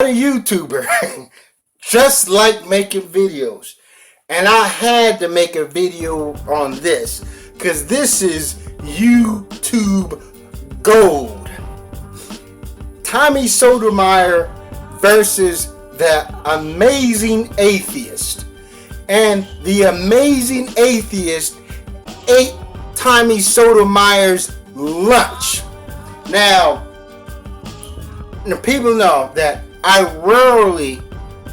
a YouTuber just like making videos. And I had to make a video on this because this is YouTube gold. Tommy Sotomayor versus the Amazing Atheist. And the Amazing Atheist ate Tommy Sotomayor's lunch. Now, the people know that I rarely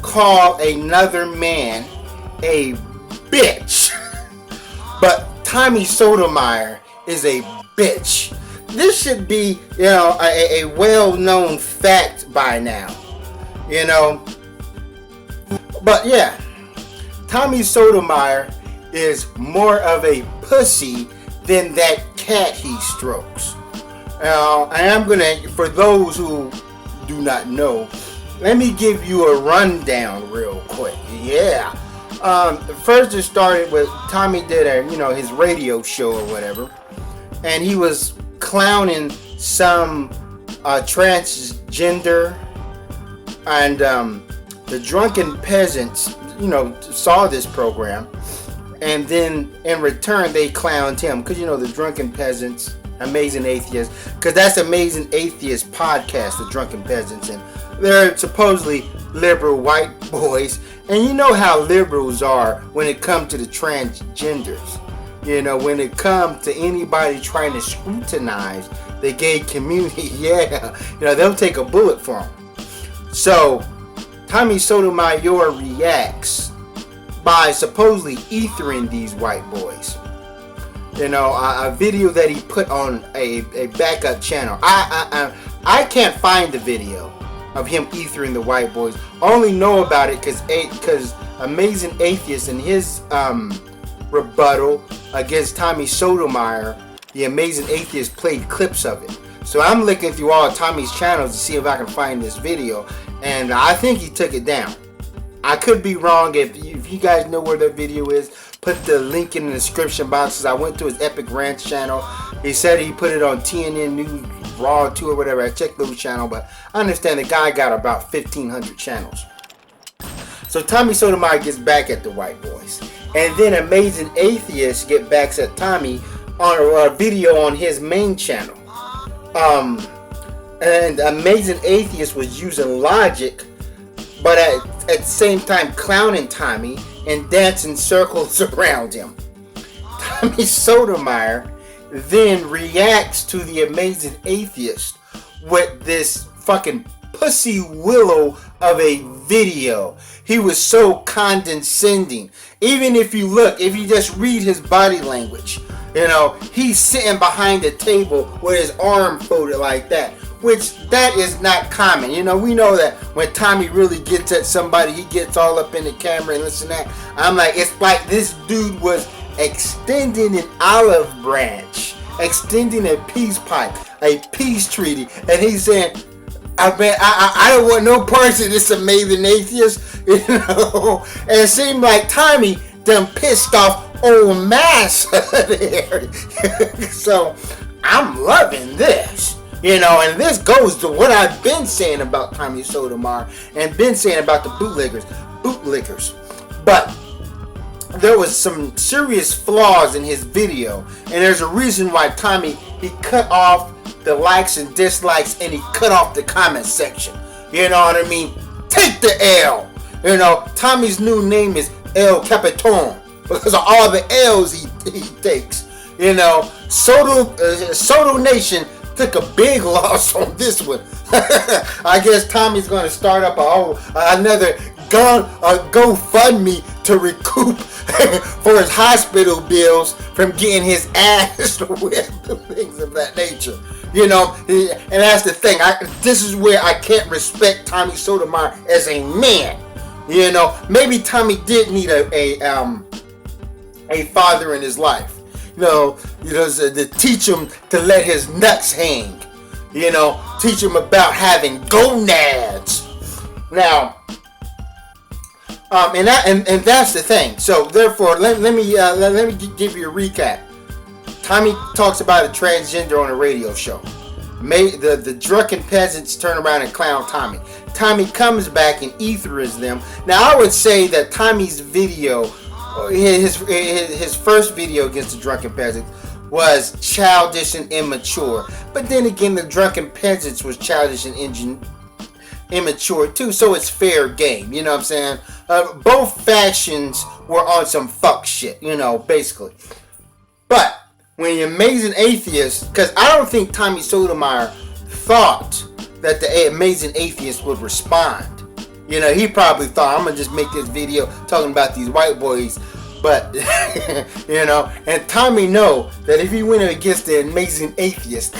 call another man a bitch. But Tommy Sotomayor is a bitch. This should be, a well-known fact by now. But yeah, Tommy Sotomayor is more of a pussy than that cat he strokes. I am gonna, for those who do not know, let me give you a rundown real quick. Yeah. First it started with Tommy did his radio show or whatever, and he was clowning some transgender, and the drunken peasants saw this program, and then in return they clowned him because the drunken peasants, Amazing Atheist, because that's Amazing Atheist podcast, the drunken peasants, and they're supposedly liberal white boys. And you know how liberals are when it comes to the transgenders. When it comes to anybody trying to scrutinize the gay community, they'll take a bullet for them. So, Tommy Sotomayor reacts by supposedly ethering these white boys. A video that he put on a backup channel. I can't find the video of him ethering the white boys. I only know about it because Amazing Atheist in his rebuttal against Tommy Sotomayor, the Amazing Atheist played clips of it. So I'm looking through all of Tommy's channels to see if I can find this video, and I think he took it down. I could be wrong. If you guys know where that video is, put the link in the description box. I went to his Epic Rants channel. He said he put it on TNN News Raw 2 or whatever. I checked those channels, but I understand the guy got about 1,500 channels. So Tommy Sotomayor gets back at the white boys, and then Amazing Atheist get back at Tommy on a video on his main channel. And Amazing Atheist was using logic, but at the same time clowning Tommy and dancing circles around him. Tommy Sotomayor then reacts to the Amazing Atheist with this fucking pussy willow of a video. He was so condescending. Even if you just read his body language, he's sitting behind the table with his arm folded like that, which that is not common. We know that when Tommy really gets at somebody, he gets all up in the camera and listen to that. I'm like, it's like this dude was extending an olive branch, extending a peace pipe, a peace treaty, and he's saying, I don't want no parts of this Amazing Atheist, and it seemed like Tommy done pissed off old mass there. So I'm loving this. And this goes to what I've been saying about Tommy Sotomayor and been saying about the bootlickers. But there was some serious flaws in his video, and there's a reason why Tommy, he cut off the likes and dislikes, and he cut off the comment section. You know what I mean? Take the L. Tommy's new name is El Capitan because of all the L's he takes. Soto Nation took a big loss on this one. I guess Tommy's going to start up another GoFundMe to recoup for his hospital bills from getting his ass whipped and things of that nature. And that's the thing. This is where I can't respect Tommy Sotomayor as a man. Maybe Tommy did need a father in his life. To teach him to let his nuts hang. Teach him about having gonads. Now, and that's the thing. So therefore, let me give you a recap. Tommy talks about a transgender on a radio show. the drunken peasants turn around and clown Tommy. Tommy comes back and ethers them. Now I would say that Tommy's video, his first video against the drunken peasants, was childish and immature. But then again, the drunken peasants was childish and immature too, so it's fair game. You know what I'm saying? Both factions were on some fuck shit, basically. But when the Amazing Atheist, because I don't think Tommy Sotomayor thought that the Amazing Atheist would respond. He probably thought, I'm gonna just make this video talking about these white boys. But, and Tommy know that if he went against the Amazing Atheist,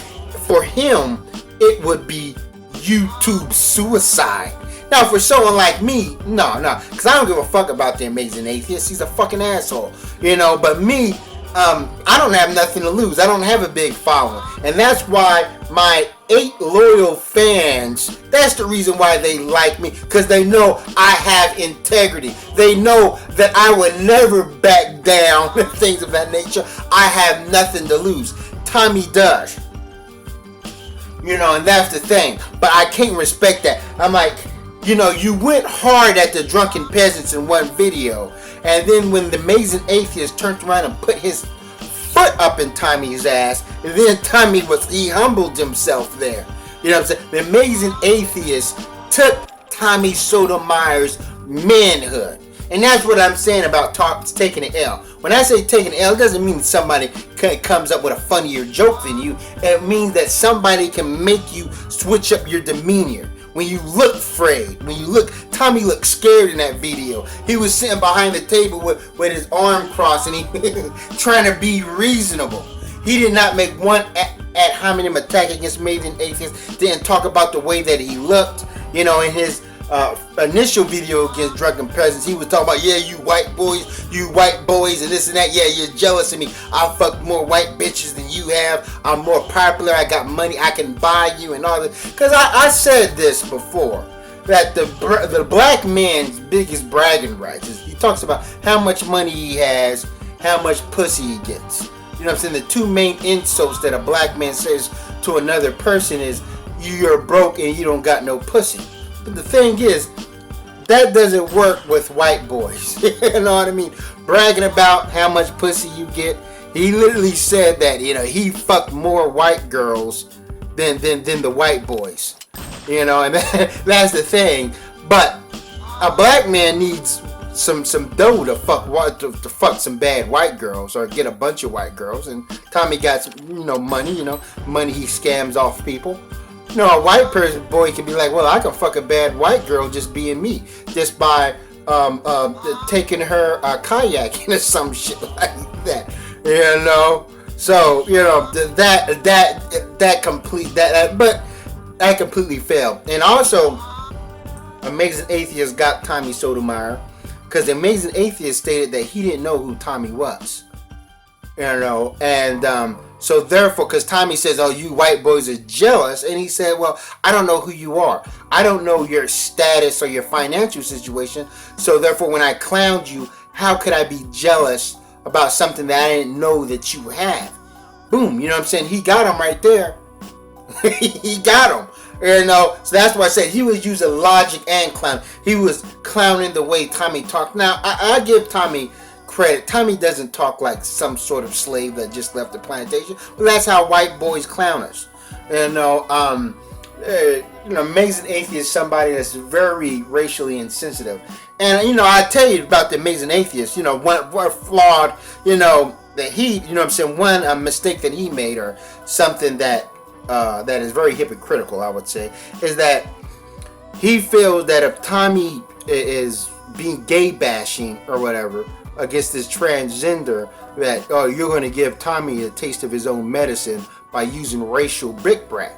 for him, it would be YouTube suicide. Now, for someone like me, no, because I don't give a fuck about the Amazing Atheist. He's a fucking asshole, But me, I don't have nothing to lose. I don't have a big following. And that's why my 8 loyal fans, that's the reason why they like me. Because they know I have integrity. They know that I would never back down and things of that nature. I have nothing to lose. Tommy does. And that's the thing. But I can't respect that. I'm like, you went hard at the drunken peasants in one video. And then when the Amazing Atheist turned around and put his foot up in Tommy's ass, and then he humbled himself there. You know what I'm saying? The Amazing Atheist took Tommy Sotomayor's manhood. And that's what I'm saying about taking an L. When I say taking an L, it doesn't mean somebody comes up with a funnier joke than you. It means that somebody can make you switch up your demeanor. When you look afraid, Tommy looked scared in that video. He was sitting behind the table with his arm crossed and he trying to be reasonable. He did not make one ad hominem attack against Amazing Atheist. Didn't talk about the way that he looked. In his initial video against drunken peasants, he was talking about, yeah, you white boys and this and that. Yeah, you're jealous of me. I fuck more white bitches than you have. I'm more popular. I got money. I can buy you and all that. Because I said this before, that the black man's biggest bragging rights is he talks about how much money he has, how much pussy he gets. You know what I'm saying? The two main insults that a black man says to another person is, you're broke and you don't got no pussy. But the thing is, that doesn't work with white boys. You know what I mean? Bragging about how much pussy you get. He literally said that, he fucked more white girls than the white boys. And that's the thing. But a black man needs some dough to fuck some bad white girls or get a bunch of white girls. And Tommy got some, money, money he scams off people. A white boy can be like, well, I can fuck a bad white girl just being me, just by taking her kayaking or some shit like that, So but that completely failed. And also, Amazing Atheist got Tommy Sotomayor because the Amazing Atheist stated that he didn't know who Tommy was, and so therefore, because Tommy says, oh, you white boys are jealous. And he said, well, I don't know who you are. I don't know your status or your financial situation. So therefore, when I clowned you, how could I be jealous about something that I didn't know that you have? Boom. You know what I'm saying? He got him right there. He got him. So that's why I said he was using logic and clown. He was clowning the way Tommy talked. Now, I give Tommy credit. Tommy doesn't talk like some sort of slave that just left the plantation, but that's how white boys clown us. Amazing Atheist is somebody that's very racially insensitive. And I tell you about the Amazing Atheist. One flawed. That he. I'm saying one mistake that he made, or something that is very hypocritical, I would say, is that he feels that if Tommy is being gay bashing or whatever against this transgender, that you're going to give Tommy a taste of his own medicine by using racial bric-a-brac.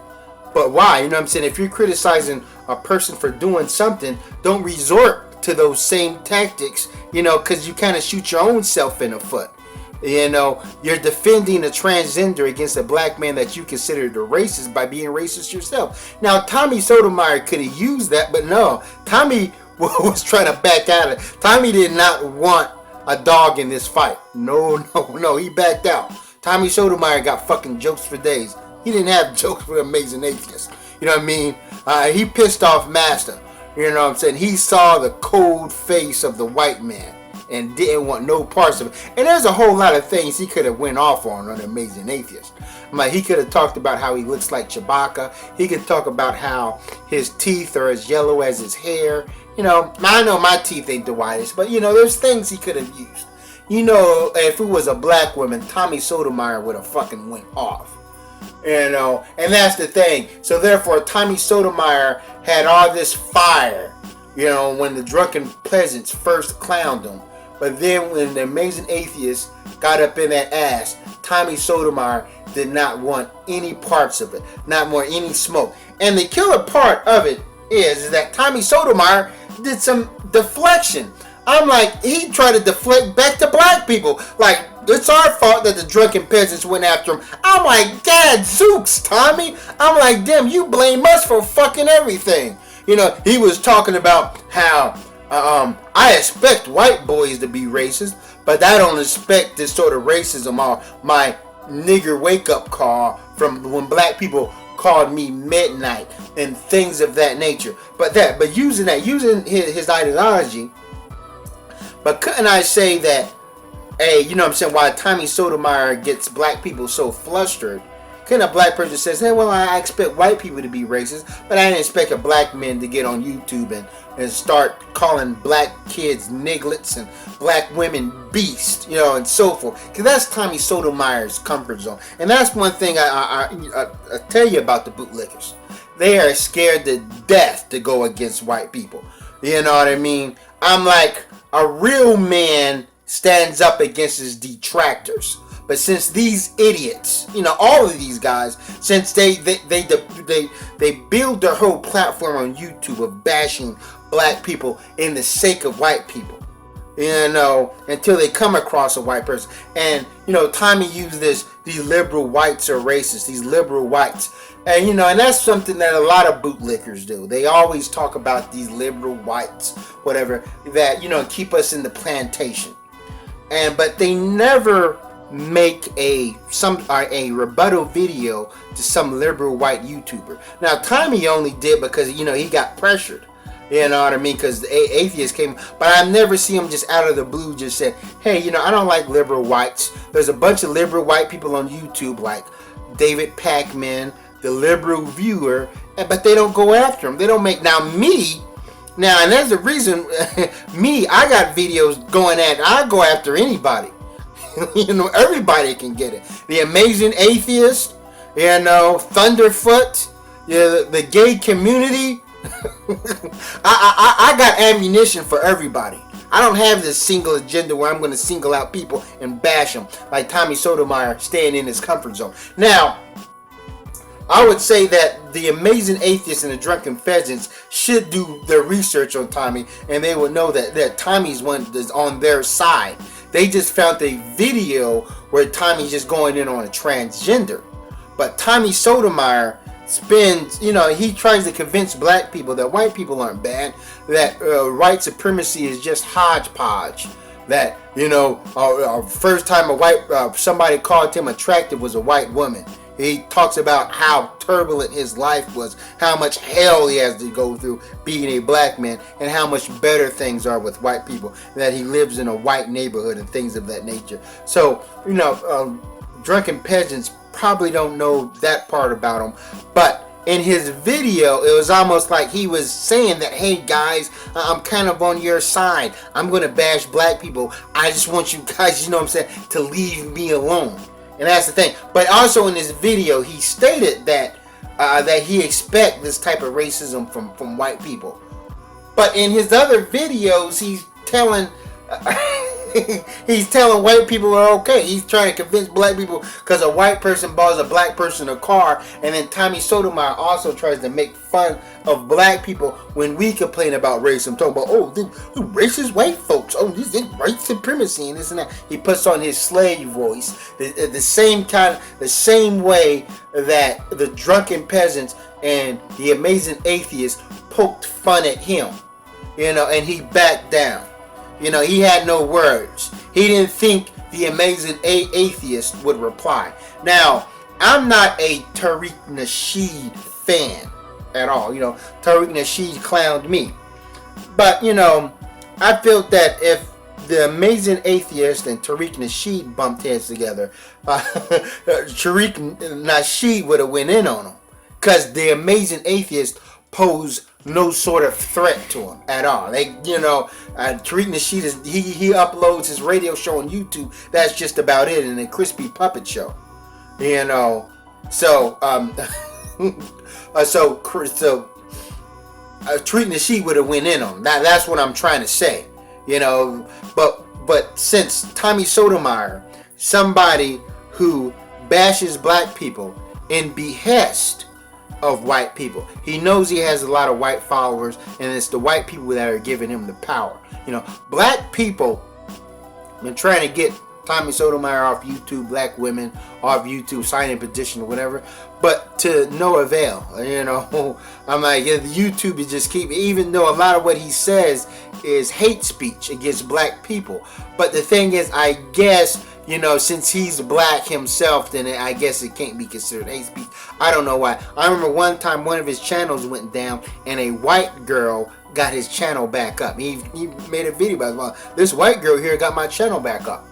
But why? You know what I'm saying? If you're criticizing a person for doing something, don't resort to those same tactics, because you kind of shoot your own self in the foot. You're defending a transgender against a black man that you consider the racist by being racist yourself. Now, Tommy Sotomayor could have used that, but no. Tommy was trying to back out of it. Tommy did not want a dog in this fight. No, he backed out. Tommy Sotomayor got fucking jokes for days. He didn't have jokes for Amazing Atheist. You know what I mean? He pissed off Master. You know what I'm saying? He saw the cold face of the white man and didn't want no parts of it. And there's a whole lot of things he could have went off on Amazing Atheist. Like, he could have talked about how he looks like Chewbacca. He could talk about how his teeth are as yellow as his hair. You know, I know my teeth ain't the whitest, but, you know, there's things he could have used. You know, if it was a black woman, Tommy Sotomayor would have fucking went off. You know, and that's the thing. So therefore, Tommy Sotomayor had all this fire, you know, when the drunken peasants first clowned him. But then when the Amazing Atheist got up in that ass, Tommy Sotomayor did not want any parts of it, not want any smoke. And the killer part of it is that Tommy Sotomayor did some deflection. I'm like, he tried to deflect back to black people. Like, it's our fault that the drunken peasants went after him. I'm like, gadzooks, Tommy. I'm like, damn, you blame us for fucking everything. You know, he was talking about how I expect white boys to be racist, but I don't expect this sort of racism or my nigger wake-up call from when black people called me midnight and things of that nature. But using his ideology. But couldn't I say that, hey, you know what I'm saying, why Tommy Sotomayor gets black people so flustered? Couldn't a black person say, hey, well, I expect white people to be racist, but I didn't expect a black man to get on YouTube and start calling black kids nigglets and black women beasts, you know, and so forth. Because that's Tommy Sotomayor's comfort zone. And that's one thing I tell you about the bootlickers. They are scared to death to go against white people. You know what I mean? I'm like, a real man stands up against his detractors. But since these idiots, you know, all of these guys, since they build their whole platform on YouTube of bashing black people in the sake of white people, you know, until they come across a white person. And, you know, Tommy used these liberal whites are racist, these liberal whites. And, you know, and that's something that a lot of bootlickers do. They always talk about these liberal whites, whatever, that, you know, keep us in the plantation. But they never make a rebuttal video to some liberal white YouTuber. Now, Tommy only did because, you know, he got pressured. You know what I mean? Because the atheist came. But I've never seen him just out of the blue just said, hey, you know, I don't like liberal whites. There's a bunch of liberal white people on YouTube like David Pacman, the liberal viewer, but they don't go after him. They don't make and there's the reason. I got videos going I go after anybody. You know, everybody can get it. The Amazing Atheist, you know, Thunderfoot, the gay community. I got ammunition for everybody. I don't have this single agenda where I'm going to single out people and bash them like Tommy Sotomayor staying in his comfort zone. Now, I would say that the Amazing Atheists and the Drunken Peasants should do their research on Tommy, and they would know that Tommy's one is on their side. They just found a video where Tommy's just going in on a transgender. But Tommy Sotomayor spends, you know, he tries to convince black people that white people aren't bad, that white supremacy is just hodgepodge. That, you know, first time somebody called him attractive was a white woman. He talks about how turbulent his life was, how much hell he has to go through being a black man, and how much better things are with white people, that he lives in a white neighborhood and things of that nature. So, you know, Drunken Peasants probably don't know that part about him, but in his video, it was almost like he was saying that, hey guys, I'm kind of on your side. I'm going to bash black people. I just want you guys, you know what I'm saying, to leave me alone. And that's the thing. But also in this video, he stated that he expects this type of racism from white people. But in his other videos, he's telling white people are okay. He's trying to convince black people because a white person buys a black person a car. And then Tommy Sotomayor also tries to make fun of black people when we complain about racism. Talking about, oh, the racist white folks. Oh, this is white supremacy and this and that. He puts on his slave voice. The same way that the Drunken Peasants and the Amazing Atheist poked fun at him. You know, and he backed down. You know, he had no words. He didn't think the Amazing Atheist would reply. Now, I'm not a Tariq Nasheed fan at all. Tariq Nasheed clowned me. But, I felt that if the Amazing Atheist and Tariq Nasheed bumped heads together, Tariq Nasheed would have went in on him. Because the Amazing Atheist posed no sort of threat to him at all. Tariq Nasheed, he uploads his radio show on YouTube. That's just about it. And a crispy puppet show. So Tariq Nasheed would have went in on him. That's what I'm trying to say. But since Tommy Sotomayor, somebody who bashes black people in behest of white people, he knows he has a lot of white followers, and it's the white people that are giving him the power. Black people been trying to get Tommy Sotomayor off YouTube, black women off YouTube, signing petition or whatever, but to no avail. I'm like, YouTube is just even though a lot of what he says is hate speech against black people. But the thing is, I guess, since he's black himself, then I guess it can't be considered hate speech. I don't know why. I remember one time one of his channels went down and a white girl got his channel back up. He made a video about, well, this white girl here got my channel back up.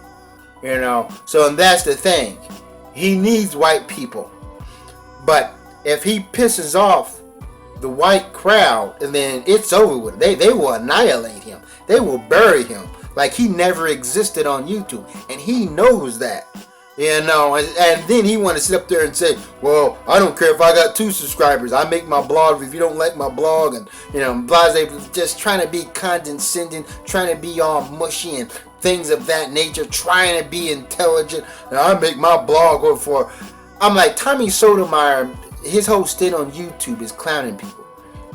So and that's the thing. He needs white people. But if he pisses off the white crowd, and then it's over with. They will annihilate him. They will bury him like he never existed on YouTube. And he knows that. And then he want to sit up there and say, well, I don't care if I got 2 subscribers. I make my blog if you don't like my blog. And, blase, just trying to be condescending, trying to be all mushy and things of that nature, trying to be intelligent. And I make my blog for. I'm like, Tommy Sotomayor, his whole stint on YouTube is clowning people.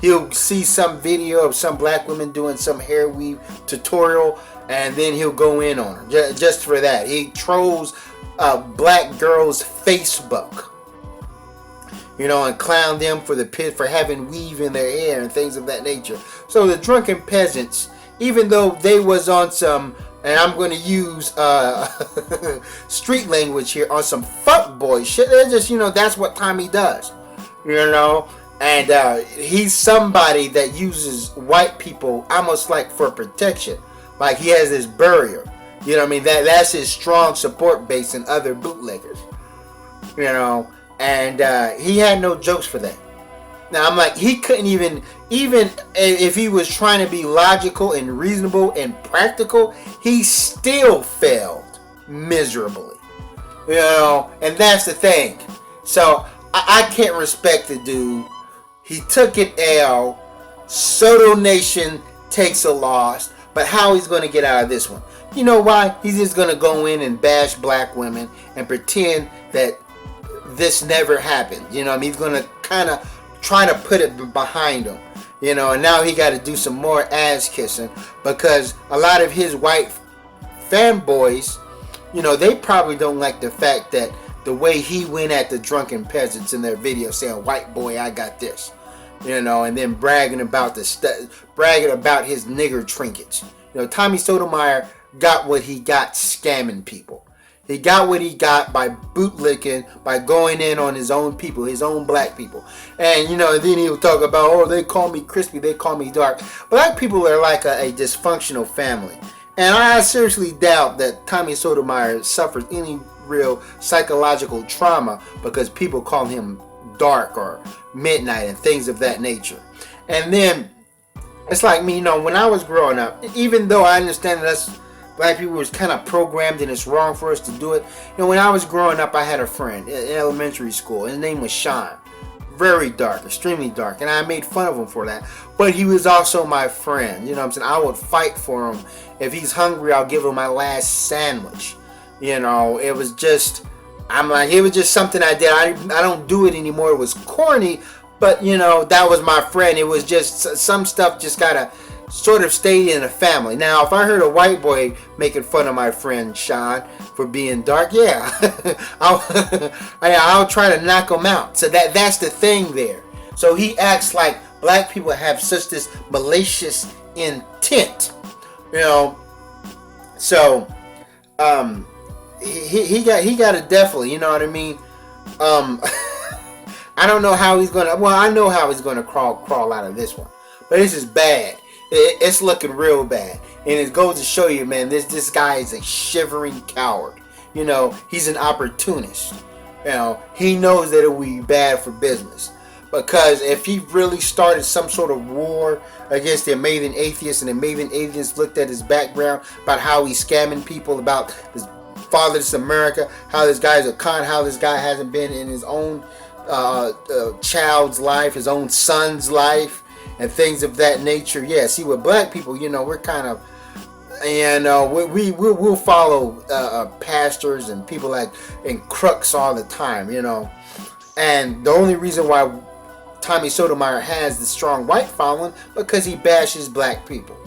He'll see some video of some black woman doing some hair weave tutorial, and then he'll go in on her just for that. He trolls black girls' Facebook, and clown them for having weave in their hair and things of that nature. So the drunken peasants, even though they was on some, and I'm going to use street language here, on some fuckboy shit, they're just, that's what Tommy does, and he's somebody that uses white people almost like for protection, like he has this barrier. That's his strong support base in other bootlickers. And he had no jokes for that. Now I'm like, he couldn't even if he was trying to be logical and reasonable and practical, he still failed miserably. And that's the thing. So I can't respect the dude. He took an L. Soto Nation takes a loss. But how he's going to get out of this one? You know why? He's just going to go in and bash black women and pretend that this never happened. He's going to kind of try to put it behind him. And now he got to do some more ass kissing because a lot of his white fanboys, they probably don't like the fact that the way he went at the drunken peasants in their video saying, white boy, I got this. And then bragging about his nigger trinkets. Tommy Sotomayor got what he got scamming people. He got what he got by bootlicking, by going in on his own people, his own black people. And, then he'll talk about, oh, they call me crispy, they call me dark. Black people are like a dysfunctional family. And I seriously doubt that Tommy Sotomayor suffers any real psychological trauma because people call him dark or midnight and things of that nature. And then it's like me, when I was growing up, even though I understand that us black people was kind of programmed and it's wrong for us to do it, when I was growing up, I had a friend in elementary school. His name was Sean. Very dark, extremely dark, and I made fun of him for that. But he was also my friend. I would fight for him. If he's hungry, I'll give him my last sandwich. It was just, it was just something I did. I don't do it anymore. It was corny, but that was my friend. It was just some stuff just gotta sort of stay in a family. Now, if I heard a white boy making fun of my friend Sean for being dark, yeah, I'll try to knock him out. So that's the thing there. So he acts like black people have such this malicious intent, So he got to definitely, Um, I don't know how he's gonna. Well, I know how he's gonna crawl out of this one, but this is bad. It's looking real bad, and it goes to show you, man. This guy is a shivering coward. You know, he's an opportunist. You know, he knows that it will be bad for business. Because if he really started some sort of war against the Amazing Atheist, and the Amazing Atheist looked at his background about how he's scamming people, about his fatherless America, how this guy's a con, how this guy hasn't been in his own child's life, his own son's life, and things of that nature. Yeah, see, with black people, you know, we're kind of, and we'll follow pastors and people like and crooks all the time, you know. And the only reason why Tommy Sotomayor has the strong white following because he bashes black people.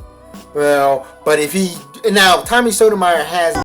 Well, but if he now Tommy Sotomayor has